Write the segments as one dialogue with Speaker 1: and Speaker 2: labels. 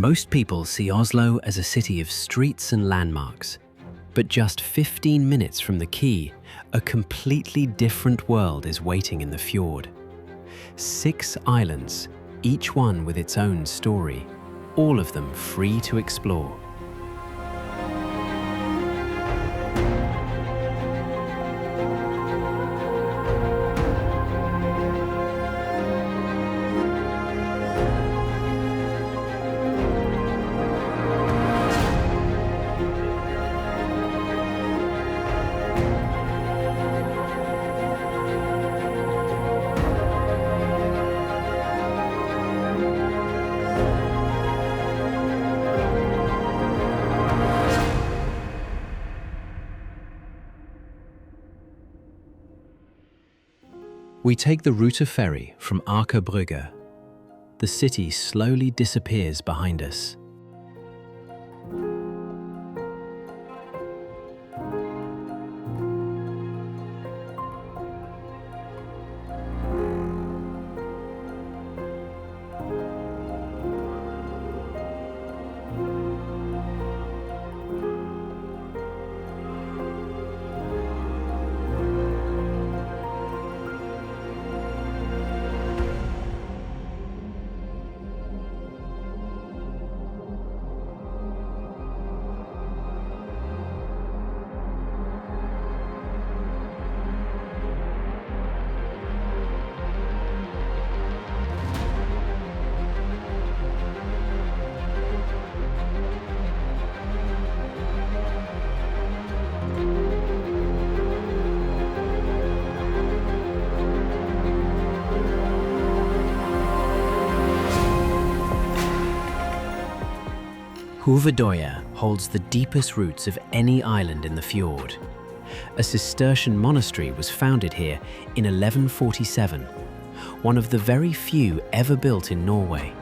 Speaker 1: Most people see Oslo as a city of streets and landmarks, but just 15 minutes from the quay, a completely different world is waiting in the fjord. 6 islands, each one with its own story, all of them free to explore. We take the Ruter ferry from Aker Brygge. The city slowly disappears behind us. Hovedøya holds the deepest roots of any island in the fjord. A Cistercian monastery was founded here in 1147, one of the very few ever built in Norway.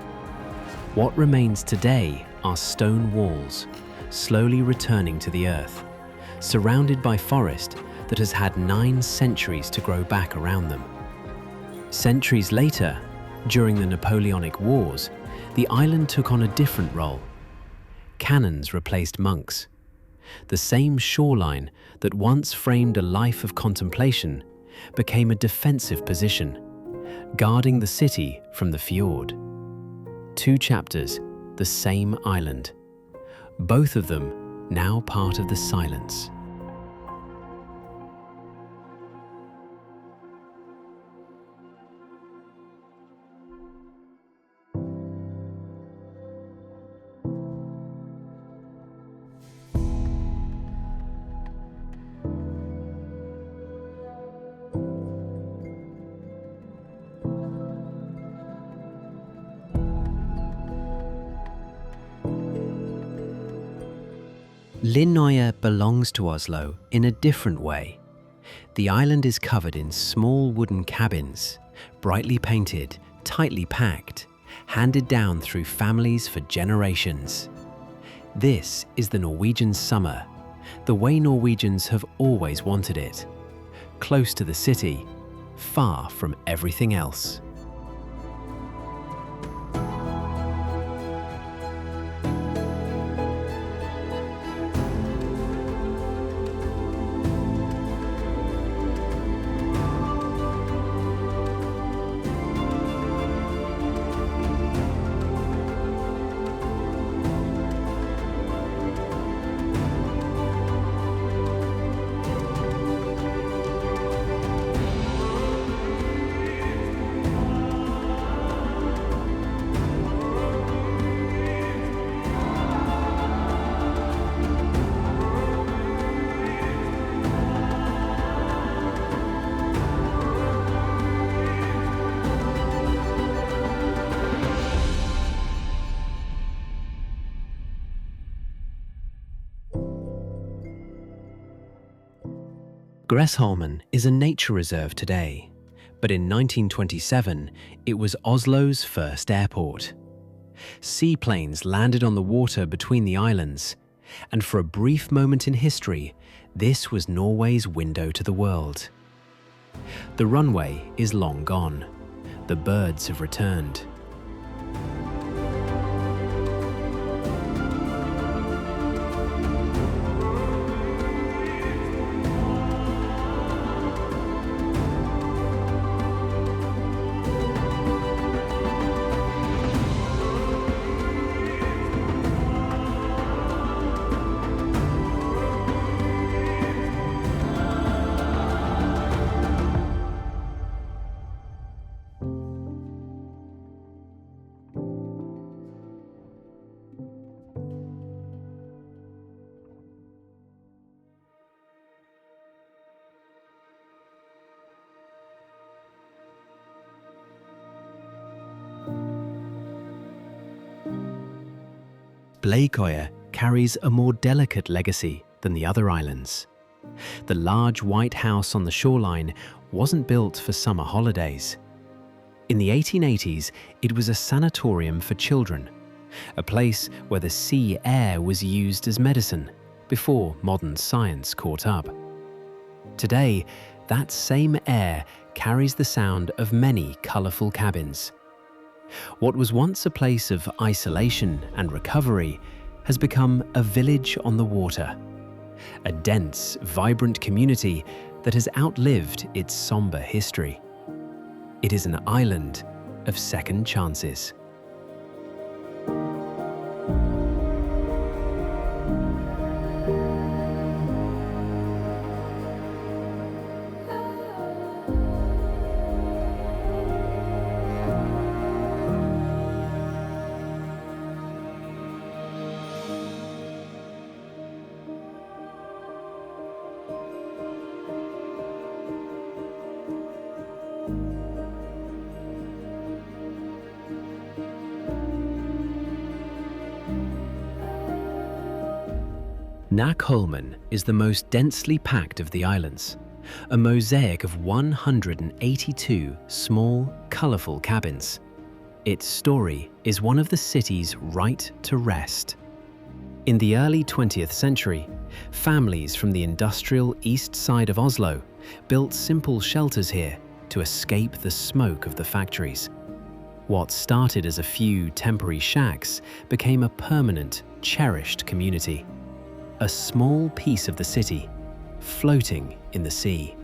Speaker 1: What remains today are stone walls, slowly returning to the earth, surrounded by forest that has had 9 centuries to grow back around them. Centuries later, during the Napoleonic Wars, the island took on a different role. Cannons replaced monks. The same shoreline that once framed a life of contemplation became a defensive position, guarding the city from the fjord. 2 chapters, the same island. Both of them now part of the silence. Lindøya belongs to Oslo in a different way. The island is covered in small wooden cabins, brightly painted, tightly packed, handed down through families for generations. This is the Norwegian summer, the way Norwegians have always wanted it. Close to the city, far from everything else. Gressholmen is a nature reserve today, but in 1927 it was Oslo's first airport. Seaplanes landed on the water between the islands, and for a brief moment in history, this was Norway's window to the world. The runway is long gone. The birds have returned. Bleikøya carries a more delicate legacy than the other islands. The large white house on the shoreline wasn't built for summer holidays. In the 1880s, it was a sanatorium for children, a place where the sea air was used as medicine before modern science caught up. Today, that same air carries the sound of many colourful cabins. What was once a place of isolation and recovery has become a village on the water, a dense, vibrant community that has outlived its sombre history. It is an island of second chances. Nakkholmen is the most densely packed of the islands, a mosaic of 182 small, colourful cabins. Its story is one of the city's right to rest. In the early 20th century, families from the industrial east side of Oslo built simple shelters here to escape the smoke of the factories. What started as a few temporary shacks became a permanent, cherished community. A small piece of the city, floating in the sea.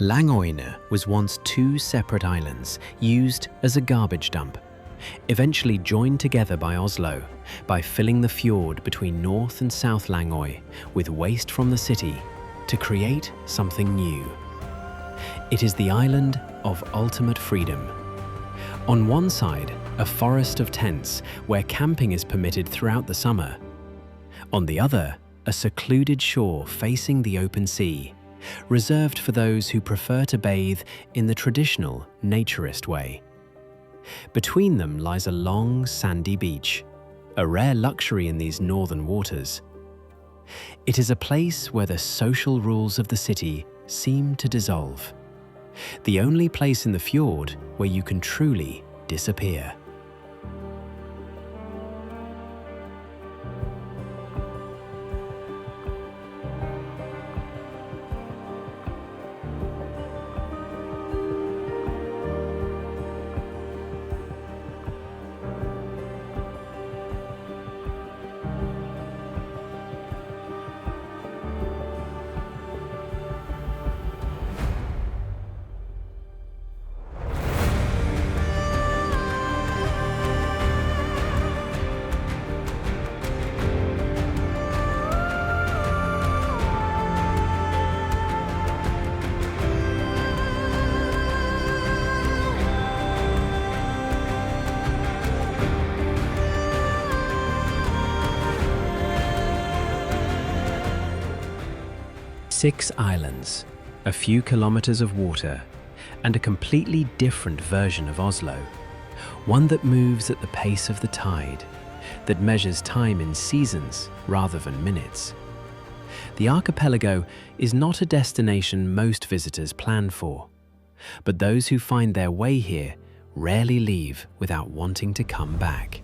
Speaker 1: Langøyene was once two separate islands used as a garbage dump, eventually joined together by Oslo by filling the fjord between North and South Langøy with waste from the city to create something new. It is the island of ultimate freedom. On one side, a forest of tents where camping is permitted throughout the summer. On the other, a secluded shore facing the open sea, reserved for those who prefer to bathe in the traditional naturist way. Between them lies a long, sandy beach, a rare luxury in these northern waters. It is a place where the social rules of the city seem to dissolve. The only place in the fjord where you can truly disappear. Six islands, a few kilometers of water, and a completely different version of Oslo, one that moves at the pace of the tide, that measures time in seasons rather than minutes. The archipelago is not a destination most visitors plan for, but those who find their way here rarely leave without wanting to come back.